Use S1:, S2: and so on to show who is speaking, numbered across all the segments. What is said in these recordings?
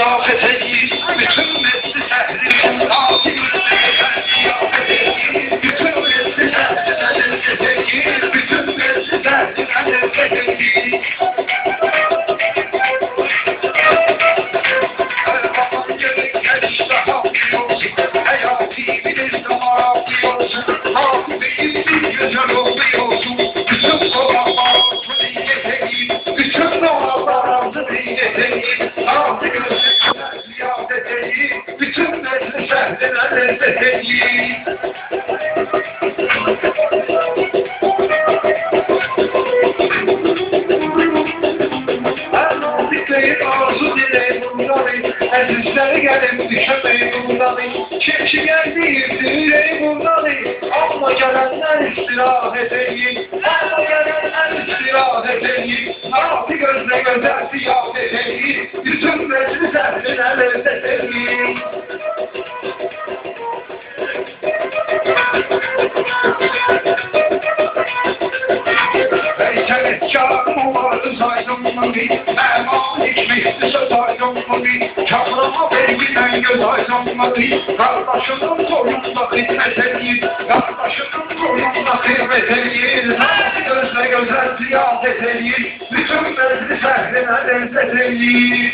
S1: ziyafet edeyim, bütün nesli sehrini nazi gözle ziyafet edeyim, bütün nesli sehrine lezzet edeyim, bütün nesli sehrine lezzet edeyim. Her zaman gerek işte haklıyorsun, hayati bilir de maraklıyorsun, hafizeyi bir güzel oluyorsun, bütün dolaplarımızı iyileteyim, bütün dolaplarımızı iyileteyim, nazi gözle ziyafet edeyim, bütün nesli sehrine lezzet edeyim. Arzu dileğim bunları, ezizleri gelip düşemeyin bunları, kimşi geldiğim dileğim bunları, ama gelenler istirahat edeyim, ama gelenler istirahat edeyim, nafi gözle gözer ziyafet edeyim, bütün meclis ehrine lezzet edeyim. Kârım vardı saydımını, eman hikmetli söz aydımını, kârıma vergiden göz aydımını, kardeşinin torununda hizmet edeyim, kardeşinin torununda hizmet edeyim, nazi gözle gözel ziyafet edeyim, bütün meclis ehrine lezzet edeyim.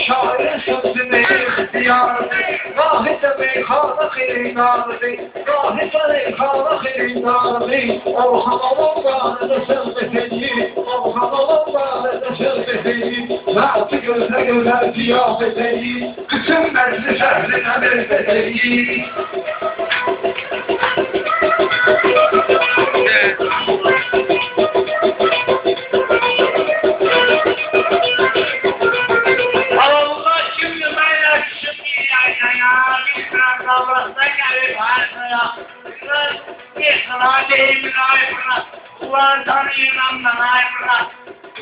S1: Şairin sözünü ihtiyardı, Rahide meyhana xirinardı, Rahide meyhana xirinardı, Orhan olan bağlıda söhbet edeyim, Orhan olan bağlıda söhbet edeyim, nafi gözle gözel ziyafet edeyim, bütün meclis ehrine lezzet edeyim. Ular tanıyınandan ayrıla,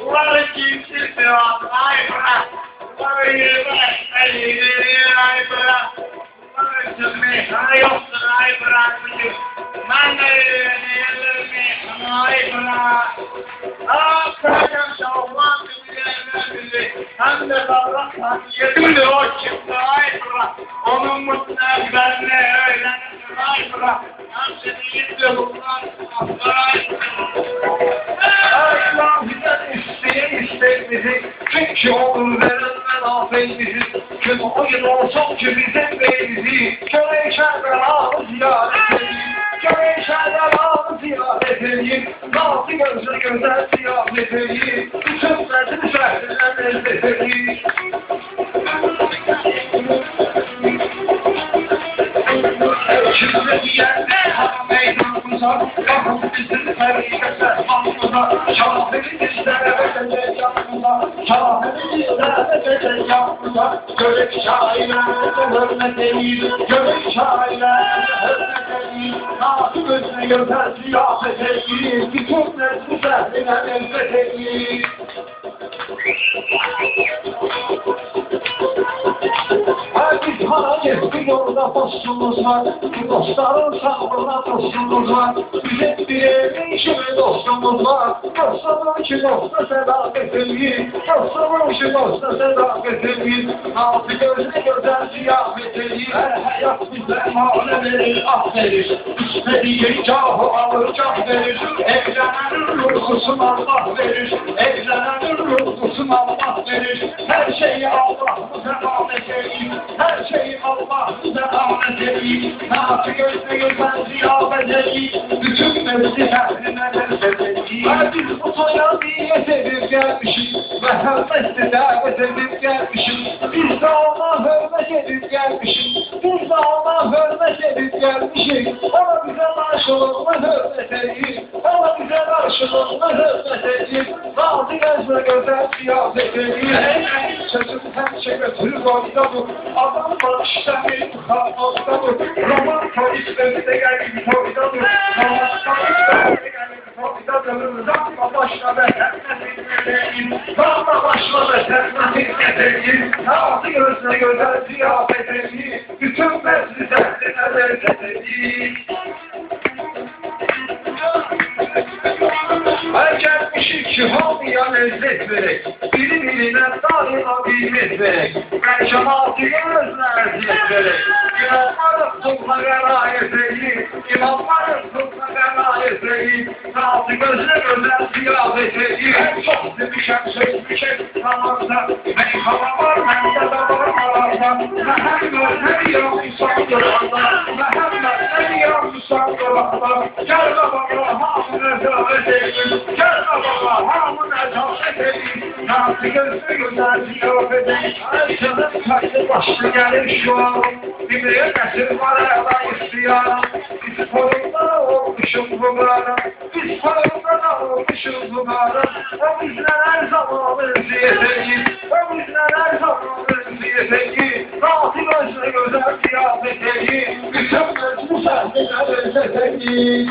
S1: uları kimsiz devamlı ayrıla, uları yürüme elleri ayrıla, uları sürmeyhana yoktur ayrıla, ben de yerlerimi ayrıla, kıracağım şavlan bilir, hem de davransan yerimli o çıktı ayrıla, onun mutlu benle öğlenir ayrıla, hem seni gitti bunlar ayrıla. Çünkü onun verilmen afeyimizi, kim oyun olsun ki bizim beyimizi, köre içerden ağlı ziyaret edeyim, köre içerden ağlı ziyaret edeyim, nazi gözle gözel ziyaret edeyim, bütün meclis ehrine lezzet edeyim. Şimdi bir yerde hava meydanımıza, bakın bizim feride sermanımıza, şahını bizlere verecek yanımıza, şahını bizlere verecek yanımıza, görek şairlerine hürmet edeyim, görek şairlerine hürmet edeyim, nafi gözle gözer ziyafet edeyim, bütün nesli sehrine lezzet edeyim. Biz hareket bir yolda dostumuz var, dostların sabrına dostumuz var, bizim bir evin kimi dostumuz var, dostumun ki dosta sadaket edeyim, dostumun ki dosta sadaket edeyim, nafi gözle gözel ziyafet edeyim, her hayat bize mâle verir, ah verir, istediği cahı alır, cah verir, evlenenin ruhusunu Allah verir, evlenenin ruhusunu Allah verir, her şeyi Allah bize emanet edeyim, her şeyi Allah bize emanet edeyim, nafi gözle gözel ziyafet edeyim, bütün mevzi ehrine lezzet edeyim. Biz bu soya niyet edip gelmişiz ve hürmetle davet edip gelmişiz, biz de ona hürmet edip gelmişiz, biz de ona hürmet edip gelmişiz, ama bize karşılığında hürmet edeyim, ama bize karşılığında hürmet edeyim, nafi gözle gözel ziyafet edeyim. Sözüm her şey götürür oyda bu, adam barışta bir kalmazda bu, roman polisleri de geldi oyda bu, roman polisleri de geldi. Kapıda dönür, zapla başladı, sevmesin meleğim. Zapla başladı, sevmesin meleğim. Altı gözle güzel ziyafetini, bütün besli zevkine lezzetini. Her gelmişik ki hamıya lezzet verek, biri birine daima kıymet verek. Ben cemaati gözle eziyet verek, İmamların sulma garayet eyi, İmamların sulma garayet eyi. Altı gözle güzel ziyafet eyi. En çok demişem sözmüşem namazda, beni kalamar bende de var malarda. Mehmet ne diyor musaldır Allah, Mehmet ne diyor musaldır Allah. Gel babamla hamına zahmet eyi, gel babamla hamına zahmet eyi. Altı gözle güzel ziyafet eyi. Ay canım taşlı başlı gelir şu an, Dimeye nesil var evden istiyanım. Biz sorunlara olmuşum bu gara, biz sorunlara olmuşum bu gara. O bizler her zaman özleyeteyiz, o bizler her zaman özleyeteyiz. Rahatı gözle güzel ziyafeteyiz, bütün bu sahneler özleteyiz.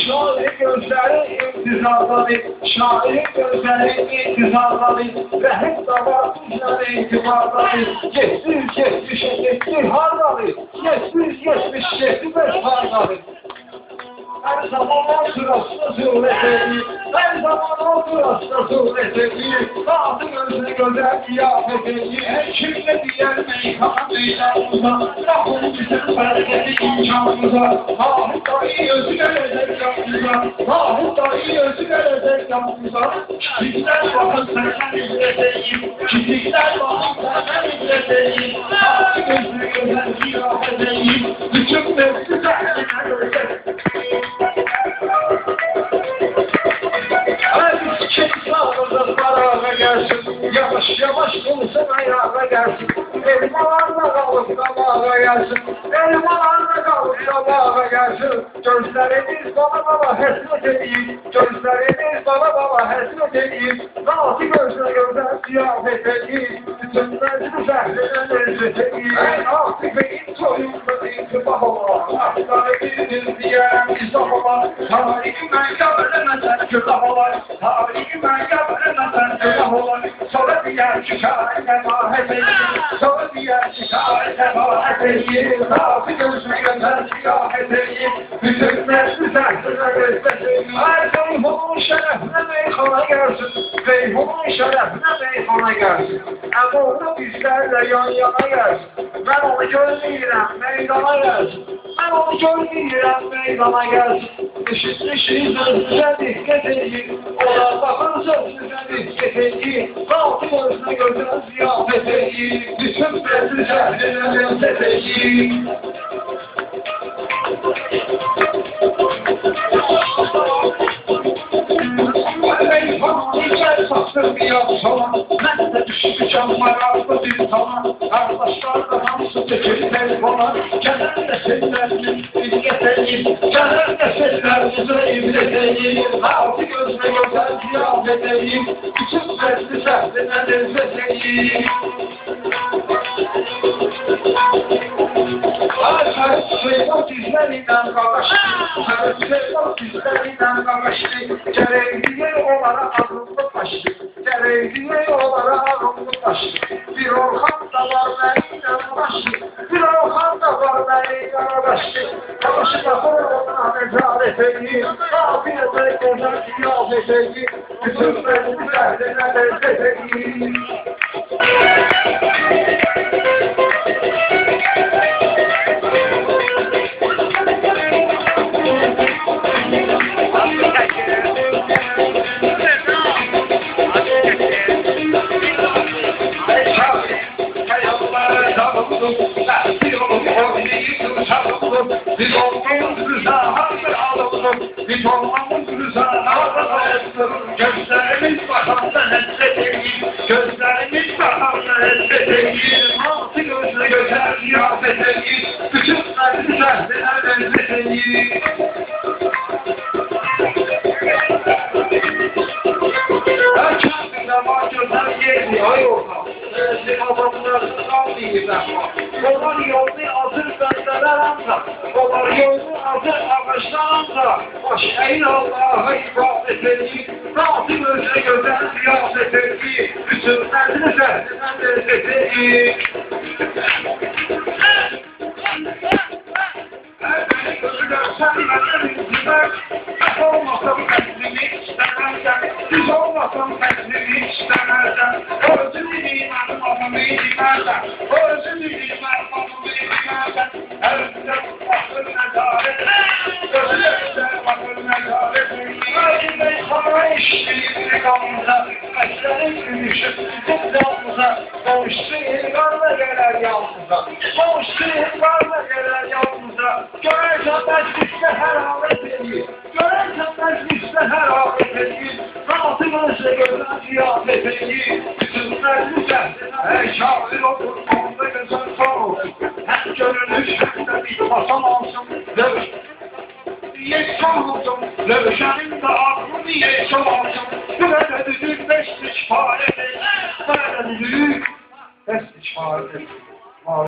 S1: Şair gözleri intizarları, şair gözleri intizarları, ve hep de var bizlere itibarları. 777 harları, 775 harları. Her zaman o sırasında surleteli, her zaman o sırasında surleteli. Altı gözle güzel kıyafeteli, kimle diğer meykana meydanımıza, Rahun bizim bereketi imkanımıza. Rahun dahi özü verecek yanımıza, Rahun dahi özü verecek yanımıza. Kimler bakın senden izleteyim, kimler bakın senden izleteyim. Altı gözle güzel kıyafeteli, bütün mevzu zahmetine görecek. Kimsağımızın beraber gelsin, yavaş yavaş bulsun ayağa gelsin. Elmalarla kalıp damağa gelsin, elmalarla kalıp damağa gelsin. Gözlerimiz bana baba hesret edeyim, gözlerimiz bana baba hesret edeyim. Natı gözle gözler ziyafet edeyim, bütün meclis zahmine lezzet edeyim. Natı beyin soyumda intibah ola, Hakkari'nin diyen izah ola. Tarihi menkab edemezsen külah ola, tarihi menkab edemezsen külah ola. Sonra diğer şikayete vahet edeyim, sonra diğer şikayete vahet edeyim. Natı gözle gözler ziyafet edeyim, bütün meclis zahmine lezzet edeyim. Her Beyhun'un şerefine meyhana gelsin, Beyhun'un şerefine meyhana gelsin. Ama onu bizlerle yan yana gelsin. Ben onu gözleyirəm, meydana gelsin. Ben onu gözleyirəm, meydana gelsin. Eşitmişiz sözüne dikkat edin, ola bakın sözüne dikkat edin. Altı gözüne gözüne ziyafet edin, bütün bezli şehrine lezzet edin. Saçtır bir yapsana, ben de düşmüşüm maraflı bir sana. Arkadaşlar da hamsı tekir telefona, gelir nesillerimiz izleteyim, gelir nesillerimize ibreteyim. Altı gözle güzel ziyafeteyim, bütün besli sehline lezzeteyim. Şeytan dizlerinden kavaştı, şeytan dizlerinden kavaştı, gerekliği olarak aklımda taştı, gerekliği olarak aklımda taştı. Bir Orhan da var benimle uğraştı, bir Orhan da var benimle uğraştı. Kavaşına ona nezaret edeyim, afiyete güzel ziyafet edeyim, bütün besli sehline lezzet edeyim. Biz olmamız rıza hazır alınır, biz olmamız rıza hazır alınır. Gözlerimiz bakanla lezzet edeyim, gözlerimiz bakanla lezzet edeyim. Altı gözle güzel ziyafet edeyim, bütün meclis sehline lezzet edeyim. Her kendine var gözler yedi ay orada. Bazı adamlar kalmayacak. Onlar yolunu hazır gönderenler. Onlar yolunu hazır ağaçlarınca. Baş eğil Allah'a ibadet edin. Rabbim özüne gözen ziyafet edin. Bütün derdini zerdinden lezzet edin. Beni gözülersen benim güzel. Ben olmasam kendimi istemezsen. Siz olmasam kendimi istemezsen. Özünü imanım olmamı bilmezsen. Özünü imanım olmamı bilmezsen. Elinde bakır nezaret. Gözüne güzel bakır nezaret. Elinde kara işliğini kanlıza. Meslerin gülüşü sizin canlıza. Doğuştu ilgarla gelir yalnıza. Doğuştu ilgarla gelir yalnıza. Görürsen mecliste her alet edin. Görürsen mecliste her alet edin. Rahatınızla gözden ziyafet edin. Bütün meclise ey şahir otur. Onda gözün son olsun. Hem görünüş hem de bir masam olsun. Yeşam olsun. Lövşenin de aklını yeşam olsun. Böyle düdük beş üç fare. Böyle düdük beş üç fare.